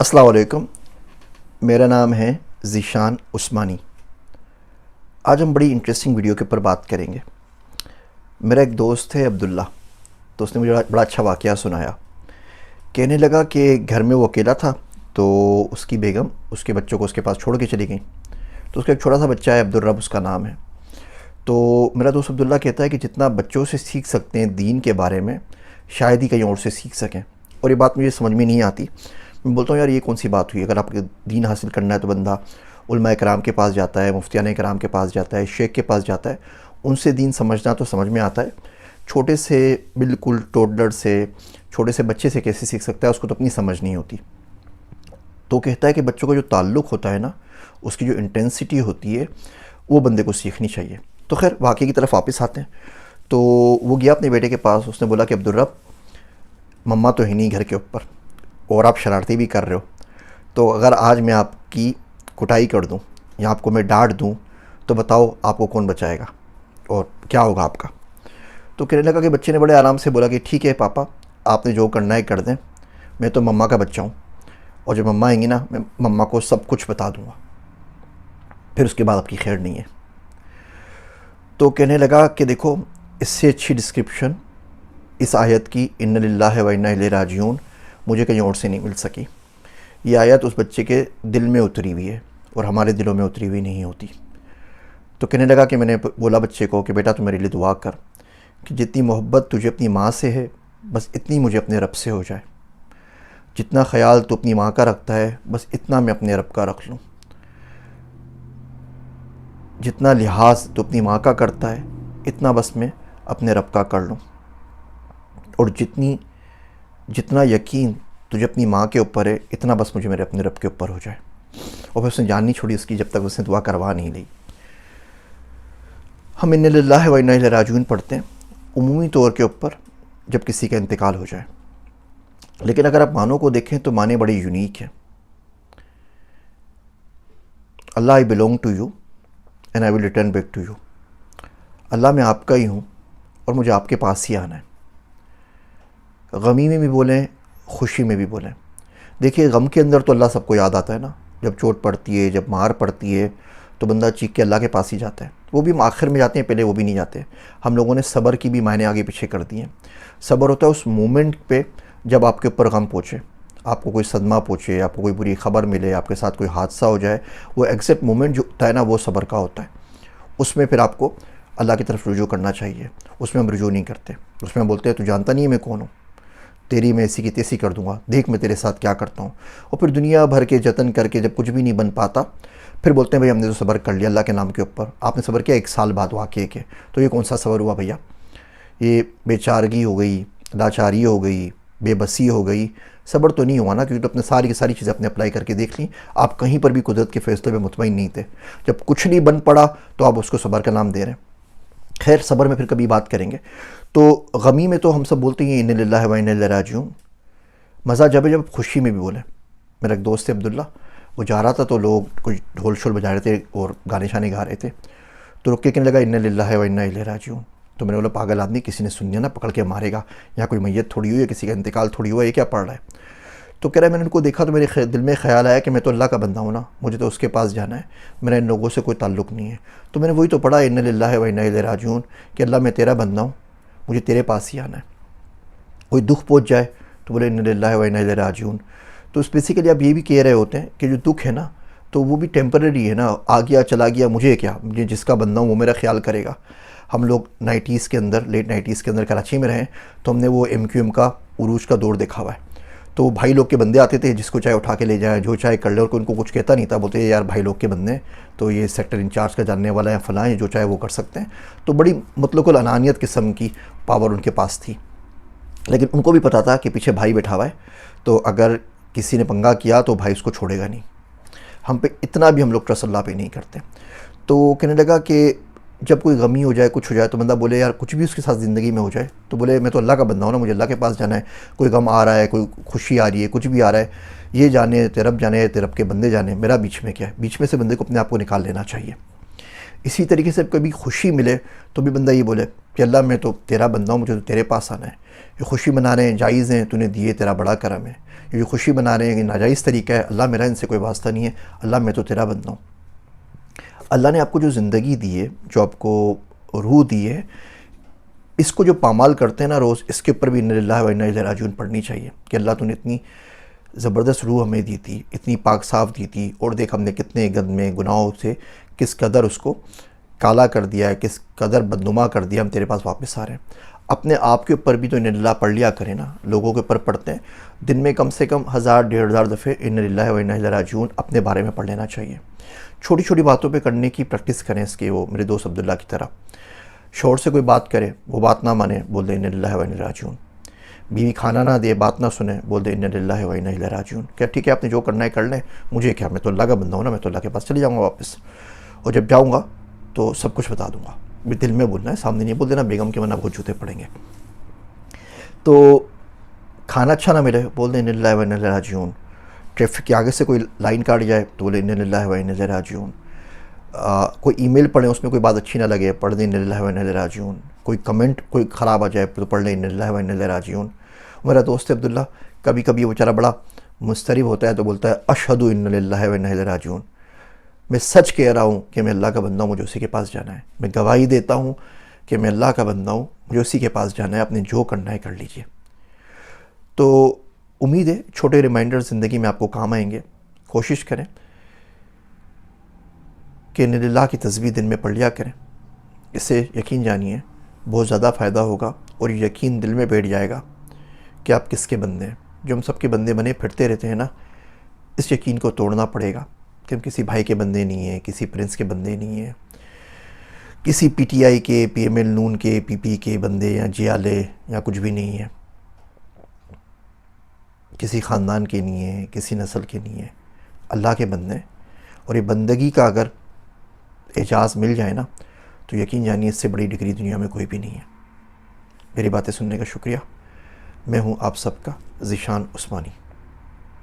अस्सलाम वालेकुम। मेरा नाम है ज़ीशान उस्मानी। आज हम बड़ी इंटरेस्टिंग वीडियो के ऊपर बात करेंगे। मेरा एक दोस्त है अब्दुल्ला, तो उसने मुझे बड़ा अच्छा वाक़या सुनाया। कहने लगा कि घर में वो अकेला था, तो उसकी बेगम उसके बच्चों को उसके पास छोड़ के चली गई। तो उसका एक छोटा सा बच्चा है, अब्दुल रब उसका नाम है। तो मेरा दोस्त अब्दुल्ला कहता है कि जितना बच्चों से सीख सकते हैं दीन के बारे में, शायद ही कहीं और से सीख सकें। और ये बात मुझे समझ में नहीं आती। मैं बोलता हूँ यार ये कौन सी बात हुई। अगर आपको दीन हासिल करना है तो बंदा उलमा कराम के पास जाता है, मुफ्तियान कराम के पास जाता है, शेख के पास जाता है। उनसे दीन समझना तो समझ में आता है। छोटे से बिल्कुल टोडलर से, छोटे से बच्चे से कैसे सीख सकता है, उसको तो अपनी समझ नहीं होती। तो कहता है कि बच्चों का जो ताल्लुक़ होता है ना, उसकी जो इंटेंसिटी होती है, वो बंदे को सीखनी चाहिए। तो खैर वाक़े की तरफ वापस आते हैं। तो वो गया अपने बेटे के पास। उसने बोला कि अब्दुल रब, मम्मा तो है नहीं घर के ऊपर और आप शरारती भी कर रहे हो, तो अगर आज मैं आपकी कुटाई कर दूं या आपको मैं डांट दूं तो बताओ आपको कौन बचाएगा और क्या होगा आपका। तो कहने लगा कि बच्चे ने बड़े आराम से बोला कि ठीक है पापा, आपने जो करना है कर दें, मैं तो मम्मा का बच्चा हूँ और जब मम्मा आएंगी ना, मैं मम्मा को सब कुछ बता दूँगा, फिर उसके बाद आपकी खैर नहीं है। तो कहने लगा कि देखो, इससे अच्छी डिस्क्रिप्शन इस आयत की इन्ना लिल्लाहि व इन्ना इलैहि राजिऊन मुझे कहीं और से नहीं मिल सकी। ये आयत उस बच्चे के दिल में उतरी हुई है और हमारे दिलों में उतरी हुई नहीं होती। तो कहने लगा कि मैंने बोला बच्चे को कि बेटा तू मेरे लिए दुआ कर कि जितनी मोहब्बत तुझे अपनी माँ से है, बस इतनी मुझे अपने रब से हो जाए। जितना ख्याल तू अपनी माँ का रखता है, बस इतना मैं अपने रब का रख लूँ। जितना लिहाज तू अपनी माँ का करता है, इतना बस मैं अपने रब का कर लूँ। और जितना यकीन तुझे अपनी माँ के ऊपर है, इतना बस मुझे मेरे अपने रब के ऊपर हो जाए। और फिर उसने जान नहीं छोड़ी उसकी, जब तक उसने दुआ करवा नहीं ली। हम इन्ना लिल्लाहि व इन्ना इलैहि राजिऊन पढ़ते हैं उमूमी तौर के ऊपर जब किसी का इंतकाल हो जाए। लेकिन अगर आप मानों को देखें तो माने बड़ी यूनिक है। Allah I belong to you and I will return back to you. Allah मैं आपका ही हूँ और मुझे आपके पास ही आना है। गमी में भी बोलें, खुशी में भी बोलें। देखिए, गम के अंदर तो अल्लाह सबको याद आता है ना। जब चोट पड़ती है, जब मार पड़ती है, तो बंदा चीख के अल्लाह के पास ही जाता है। वो भी हम आखिर में जाते हैं, पहले वो भी नहीं जाते। हम लोगों ने सब्र की भी मायने आगे पीछे कर दिए हैं। सब्र होता है उस मोमेंट पे जब आपके ऊपर गम पहुँचे, आपको कोई सदमा पहुँचे, आपको कोई बुरी खबर मिले, आपके साथ कोई हादसा हो जाए, वो एग्जैक्ट मोमेंट जो होता है ना, वो सब्र का होता है। उसमें फिर आपको अल्लाह की तरफ रुजू करना चाहिए। उसमें हम रुजू नहीं करते। उसमें हम बोलते हैं तू जानता नहीं है मैं कौन हूँ, तेरी मैं ऐसी की तैसी कर दूंगा, देख मैं तेरे साथ क्या करता हूँ। और फिर दुनिया भर के जतन करके जब कुछ भी नहीं बन पाता, फिर बोलते हैं भाई हमने तो सब्र कर लिया अल्लाह के नाम के ऊपर। आपने सब्र किया 1 साल बाद वाक़े के, तो ये कौन सा सब्र हुआ भैया? ये बेचारगी हो गई, लाचारी हो गई, बेबसी हो गई। सब्र तो नहीं हुआ ना, क्योंकि तो अपने सारी की सारी चीज़ें अपने अप्लाई करके देख ली। आप कहीं पर भी कुदरत के फ़ैसले में मुतमईन नहीं थे। जब कुछ नहीं बन पड़ा तो आप उसको सब्र का नाम दे रहे हैं। खैर, सब्र में फिर कभी बात करेंगे। तो गमी में तो हम सब बोलते हैं इन्ना लिल्लाहि व इन्ना इलैहि राजिऊन। मज़ा जब है जब खुशी में भी बोलें। मेरा एक दोस्त है अब्दुल्ला, वो जा रहा था तो लोग कुछ ढोल शोल बजा रहे थे और गाने शाने गा रहे थे। तो रुक के कहने लगा इन्ना लिल्लाहि व इन्ना इलैहि राजिऊन। तो मैंने बोला पागल आदमी, किसी ने सुन लिया ना पकड़ के मारेगा। यहाँ कोई मैयत थोड़ी हुई है, किसी का इंतकाल थोड़ी हुआ है, ये क्या पढ़ रहा है? तो कह रहा है मैंने उनको देखा तो मेरे दिल में ख्याल आया कि मैं तो अल्लाह का बंदा हूँ ना, मुझे तो उसके पास जाना है, मेरा इन लोगों से कोई ताल्लुक़ नहीं है। तो मैंने वही तो पढ़ा इन्ना लिल्लाहि व इन्ना इलैहि राजिऊन कि अल्लाह मैं तेरा बंदा हूँ, मुझे तेरे पास ही आना है। कोई दुख पहुँच जाए तो बोले इन्ना लिल्लाहि व इन्ना इलैहि राजिऊन। तो उस बेसिकली आप ये भी कह रहे होते हैं कि जो दुख है ना, तो वो भी टेम्पररी है ना, आ गया चला गया, मुझे क्या, मुझे जिसका बंदा हूँ वो मेरा ख्याल करेगा। हम लोग 90s के अंदर, लेट 90s के अंदर कराची में रहें, तो हमने वो MQM का उरूज का दौर देखा हुआ है। तो भाई लोग के बंदे आते थे, जिसको चाहे उठा के ले जाए, जो चाहे कर ले, और उनको कुछ कहता नहीं था। बोलते यार भाई लोग के बंदे, तो ये सेक्टर इंचार्ज का जानने वाला है, फ़लाँ है, जो चाहे वो कर सकते हैं। तो बड़ी मतलब अनानियत किस्म की पावर उनके पास थी। लेकिन उनको भी पता था कि पीछे भाई बैठा हुआ है, तो अगर किसी ने पंगा किया तो भाई उसको छोड़ेगा नहीं। हम पे इतना भी हम लोग ट्रस्ट अल्लाह पे नहीं करते। तो कहने लगा कि जब कोई गमी हो जाए, कुछ हो जाए, तो बंदा बोले यार कुछ भी उसके साथ ज़िंदगी में हो जाए, तो बोले मैं तो अल्लाह का बंदा हूँ ना, मुझे अल्लाह के पास जाना है। कोई गम आ रहा है, कोई खुशी आ रही है, कुछ भी आ रहा है, ये जाने तेरे रब जाने, तेरे रब के बंदे जाने, मेरा बीच में क्या है। बीच में से बंदे को अपने आप को निकाल लेना चाहिए। इसी तरीके से कभी खुशी मिले तो भी बंदा ये बोले कि अल्लाह मैं तो तेरा बंदा हूँ, मुझे तो तेरे पास आना है। ये खुशी मना रहे हैं जायज़ हैं, तूने दिए, तेरा बड़ा करम है। ये खुशी मना रहे हैं कि नाजायज़ तरीका है, अल्लाह मेरा इनसे कोई वास्ता नहीं है, अल्लाह मैं तो तेरा बंदा हूँ। अल्लाह ने आपको जो ज़िंदगी दी है, जो आपको रूह दी है, इसको जो पामाल करते हैं ना रोज़, इसके ऊपर भी इन्ना लिल्लाहि व इन्ना इलैहि राजिऊन पढ़नी चाहिए कि अल्लाह तूने इतनी ज़बरदस्त रूह हमें दी थी, इतनी पाक साफ़ दी थी, और देख हमने कितने गंदे गुनाहों से किस कदर उसको काला कर दिया है, किस कदर बदनुमा कर दिया, हम तेरे पास वापस आ रहे हैं। अपने आप के ऊपर भी तो इन्ना लिल्लाह पढ़ लिया करें ना। लोगों के ऊपर पढ़ते हैं, दिन में कम से कम 1000-1500 दफ़े इन्ना लिल्लाहि व इन्ना इलैहि राजिऊन अपने बारे में पढ़ लेना चाहिए। छोटी छोटी बातों पे करने की प्रैक्टिस करें इसके। वो मेरे दोस्त अब्दुल्ला की तरह शौहर से कोई बात करे, वो बात ना माने, बोल दे इन्ना लिल्लाहि व इन्ना इलैहि राजिऊन। बीवी खाना ना दे, बात ना सुने, बोल दे इन्ना लिल्लाहि व इन्ना इलैहि राजिऊन। क्या ठीक है, आपने जो करना है कर लें, मुझे क्या, मैं तो अल्लाह का बंदा हूँ ना, मैं तो अल्लाह के पास चले जाऊँगा वापस, और जब जाऊँगा तो सब कुछ बता दूँगा। दिल में बोलना है, सामने नहीं बोल देना बेगम के, वरना बहुत जूते पड़ेंगे। तो खाना अच्छा ना मिले, बोल दे इन्ना लिल्लाहि व इन्ना इलैहि राजिऊन। ट्रैफिक के आगे से कोई लाइन काट जाए तो बोले इन्ना लिल्लाहि व इन्ना इलैहि राजिऊन। कोई ईमेल पढ़ें, उसमें कोई बात अच्छी ना लगे, पढ़ दें इन्ना लिल्लाहि व इन्ना इलैहि राजिऊन। कोई कमेंट कोई ख़राब आ जाए तो पढ़ लें इन्ना लिल्लाहि व इन्ना इलैहि राजिऊन। मेरा दोस्त है अब्दुल्ला, कभी कभी वो बेचारा बड़ा मुस्तरिब होता है तो बोलता है अशहदु इन्ना लिल्लाहि व इन्ना इलैहि राजिऊन। मैं सच कह रहा हूँ कि मैं अल्लाह का बंदा हूँ, मुझे उसी के पास जाना है। मैं गवाही देता हूँ कि मैं अल्लाह का बंदा हूँ, मुझे उसी के पास जाना है, आपने जो करना है कर लीजिए। तो उम्मीद है छोटे रिमाइंडर ज़िंदगी में आपको काम आएंगे। कोशिश करें कि इन्ना लिल्लाह की तस्बीह दिन में पढ़ लिया करें। इससे यकीन जानिए बहुत ज़्यादा फ़ायदा होगा, और यकीन दिल में बैठ जाएगा कि आप किसके बंदे हैं। जो हम सबके बंदे बने फिरते रहते हैं ना, इस यकीन को तोड़ना पड़ेगा कि हम किसी भाई के बंदे नहीं हैं, किसी प्रिंस के बंदे नहीं हैं, किसी पीटीआई के, पीएमएल नून के, पीपी के बंदे या जियाले या कुछ भी नहीं है, किसी ख़ानदान के नहीं है, किसी नस्ल के नहीं है, अल्लाह के बंदे हैं। और ये बंदगी का अगर एजाज़ मिल जाए ना, तो यकीन जानिए इससे बड़ी डिग्री दुनिया में कोई भी नहीं है। मेरी बातें सुनने का शुक्रिया। मैं हूँ आप सबका ज़ीशान उस्मानी।